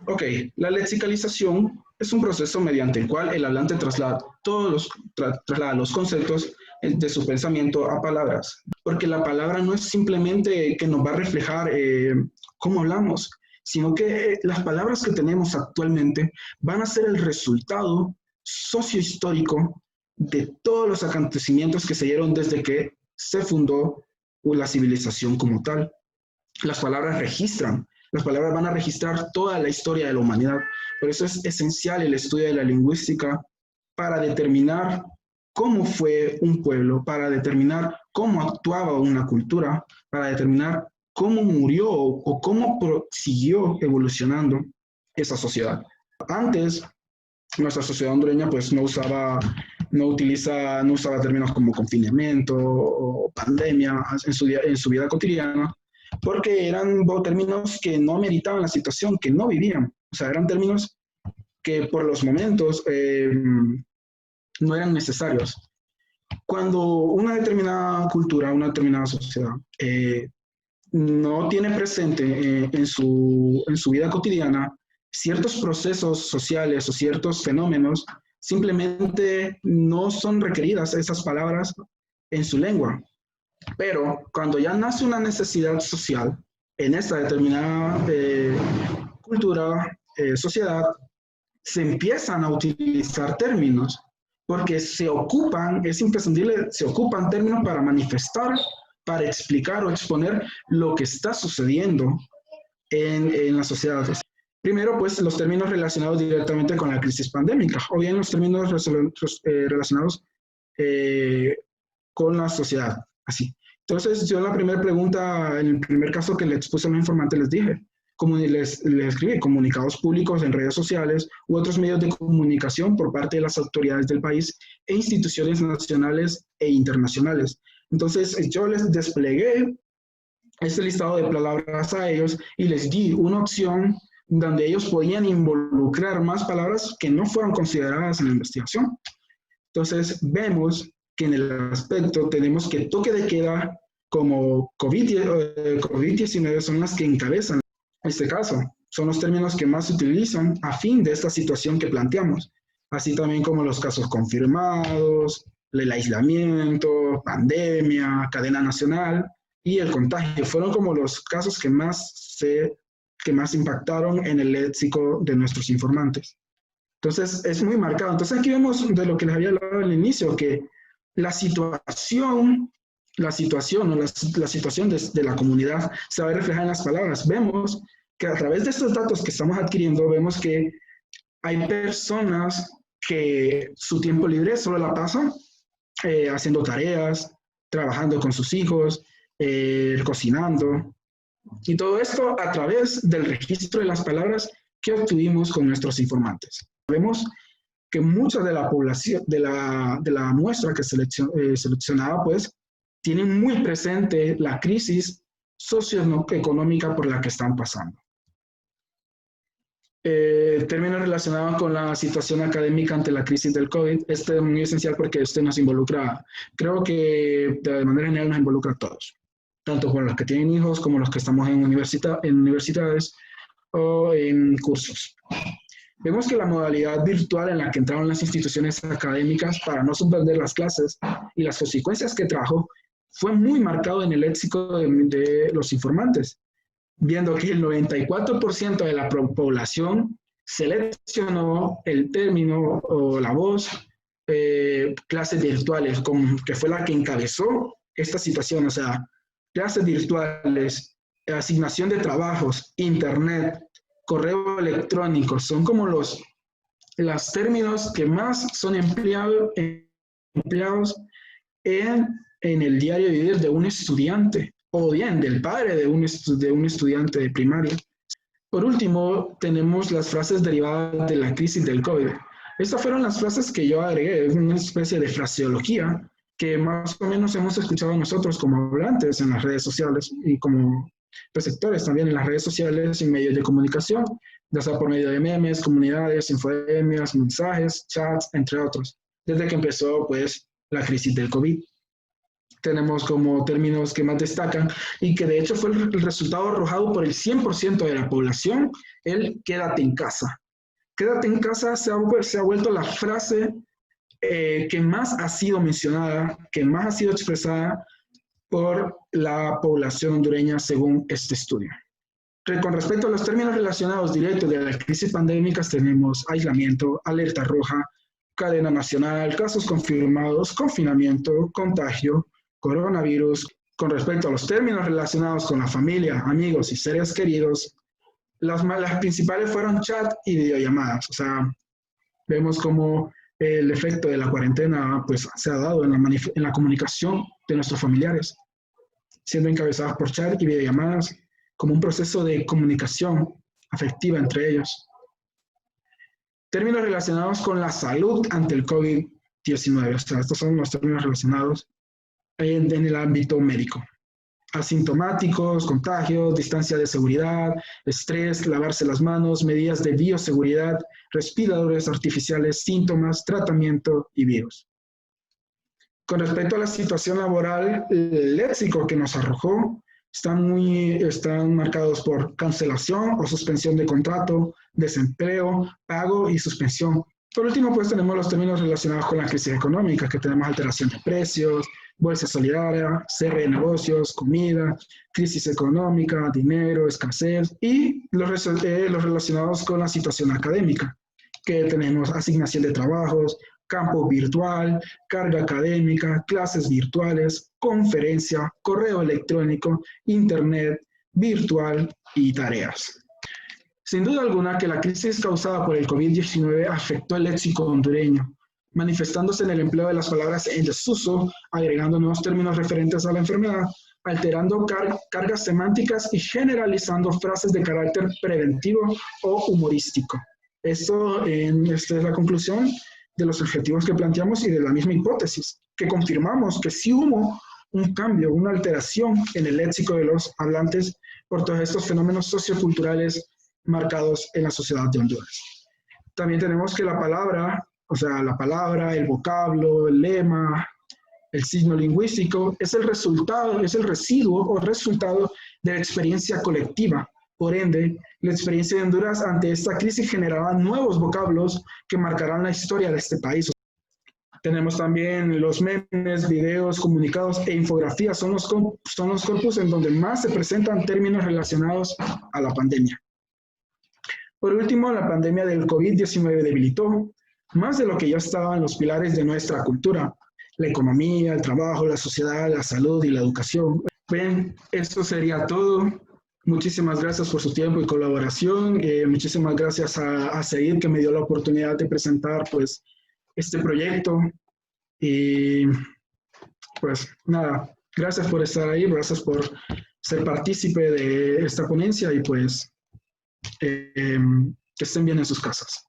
Ok, la lexicalización es un proceso mediante el cual el hablante traslada los conceptos de su pensamiento a palabras, porque la palabra no es simplemente que nos va a reflejar cómo hablamos, sino que las palabras que tenemos actualmente van a ser el resultado sociohistórico de todos los acontecimientos que se dieron desde que se fundó la civilización como tal. Las palabras registran, las palabras van a registrar toda la historia de la humanidad. Por eso es esencial el estudio de la lingüística para determinar cómo fue un pueblo, para determinar cómo actuaba una cultura, para determinar cómo murió o cómo siguió evolucionando esa sociedad. Antes, nuestra sociedad hondureña pues no usaba términos como confinamiento o pandemia en su vida cotidiana, porque eran términos que no meritaban la situación, que no vivían. O sea, eran términos que por los momentos no eran necesarios. Cuando una determinada cultura, una determinada sociedad no tiene presente en su vida cotidiana ciertos procesos sociales o ciertos fenómenos, simplemente no son requeridas esas palabras en su lengua. Pero cuando ya nace una necesidad social en esta determinada cultura, sociedad, se empiezan a utilizar términos porque se ocupan, es imprescindible, se ocupan términos para manifestar, para explicar o exponer lo que está sucediendo en las sociedades. Primero, pues, los términos relacionados directamente con la crisis pandémica, o bien los términos relacionados con la sociedad, así. Entonces, yo en la primera pregunta, en el primer caso que le expuse a los informantes, les dije, como les escribí, comunicados públicos en redes sociales u otros medios de comunicación por parte de las autoridades del país e instituciones nacionales e internacionales. Entonces, yo les desplegué este listado de palabras a ellos y les di una opción donde ellos podían involucrar más palabras que no fueron consideradas en la investigación. Entonces, vemos que en el aspecto tenemos que toque de queda como COVID-19 son las que encabezan este caso. Son los términos que más se utilizan a fin de esta situación que planteamos, así también como los casos confirmados, el aislamiento, pandemia, cadena nacional y el contagio. Fueron como los casos que más impactaron en el léxico de nuestros informantes. Entonces, es muy marcado. Entonces, aquí vemos de lo que les había hablado al inicio, que la situación de la comunidad se va a reflejar en las palabras. Vemos que a través de estos datos que estamos adquiriendo, vemos que hay personas que su tiempo libre solo la pasan haciendo tareas, trabajando con sus hijos, cocinando, y todo esto a través del registro de las palabras que obtuvimos con nuestros informantes. Vemos que mucha de la población, de la muestra que seleccionaba, pues, tienen muy presente la crisis socioeconómica por la que están pasando. Términos relacionados con la situación académica ante la crisis del COVID. Este es muy esencial porque este nos involucra, creo que de manera general nos involucra a todos, tanto por los que tienen hijos como los que estamos en universidades o en cursos. Vemos que la modalidad virtual en la que entraron las instituciones académicas para no suspender las clases y las consecuencias que trajo fue muy marcado en el léxico de los informantes, viendo que el 94% de la población seleccionó el término o la voz clases virtuales, que fue la que encabezó esta situación, o sea, clases virtuales, asignación de trabajos, internet, correo electrónico, son como los términos que más son empleados en el diario vivir de un estudiante o bien del padre de un estudiante de primaria. Por último, tenemos las frases derivadas de la crisis del COVID. Estas fueron las frases que yo agregué, es una especie de fraseología que más o menos hemos escuchado nosotros como hablantes en las redes sociales y como receptores también en las redes sociales y medios de comunicación, ya sea por medio de memes, comunidades, infodemias, mensajes, chats, entre otros, desde que empezó pues la crisis del COVID. tenemos como términos que más destacan y que de hecho fue el resultado arrojado por el 100% de la población, el quédate en casa. Quédate en casa se ha vuelto la frase que más ha sido mencionada, que más ha sido expresada por la población hondureña según este estudio. Con respecto a los términos relacionados directos de la crisis pandémica, tenemos aislamiento, alerta roja, cadena nacional, casos confirmados, confinamiento, contagio, coronavirus. Con respecto a los términos relacionados con la familia, amigos y seres queridos, las principales fueron chat y videollamadas. O sea, vemos cómo el efecto de la cuarentena pues, se ha dado en la comunicación de nuestros familiares, siendo encabezadas por chat y videollamadas como un proceso de comunicación afectiva entre ellos. Términos relacionados con la salud ante el COVID-19. O sea, estos son los términos relacionados en el ámbito médico. Asintomáticos, contagios, distancia de seguridad, estrés, lavarse las manos, medidas de bioseguridad, respiradores artificiales, síntomas, tratamiento y virus. Con respecto a la situación laboral, el léxico que nos arrojó están marcados por cancelación o suspensión de contrato, desempleo, pago y suspensión. Por último, pues tenemos los términos relacionados con la crisis económica, que tenemos alteración de precios, bolsa solidaria, cierre de negocios, comida, crisis económica, dinero, escasez, y los relacionados con la situación académica, que tenemos asignación de trabajos, campo virtual, carga académica, clases virtuales, conferencia, correo electrónico, internet, virtual y tareas. Sin duda alguna que la crisis causada por el COVID-19 afectó el léxico hondureño, manifestándose en el empleo de las palabras en desuso, agregando nuevos términos referentes a la enfermedad, alterando cargas semánticas y generalizando frases de carácter preventivo o humorístico. Esta es la conclusión de los objetivos que planteamos y de la misma hipótesis, que confirmamos que sí hubo un cambio, una alteración en el léxico de los hablantes por todos estos fenómenos socioculturales marcados en la sociedad de Honduras. También tenemos que la palabra, el vocablo, el lema, el signo lingüístico, es el residuo o resultado de la experiencia colectiva. Por ende, la experiencia de Honduras ante esta crisis generará nuevos vocablos que marcarán la historia de este país. Tenemos también los memes, videos, comunicados e infografías, son los corpus en donde más se presentan términos relacionados a la pandemia. Por último, la pandemia del COVID-19 debilitó más de lo que ya estaban los pilares de nuestra cultura: la economía, el trabajo, la sociedad, la salud y la educación. Bien, esto sería todo. Muchísimas gracias por su tiempo y colaboración. Muchísimas gracias a Said, que me dio la oportunidad de presentar pues, este proyecto. Y pues nada, gracias por estar ahí, gracias por ser partícipe de esta ponencia y pues que estén bien en sus casas.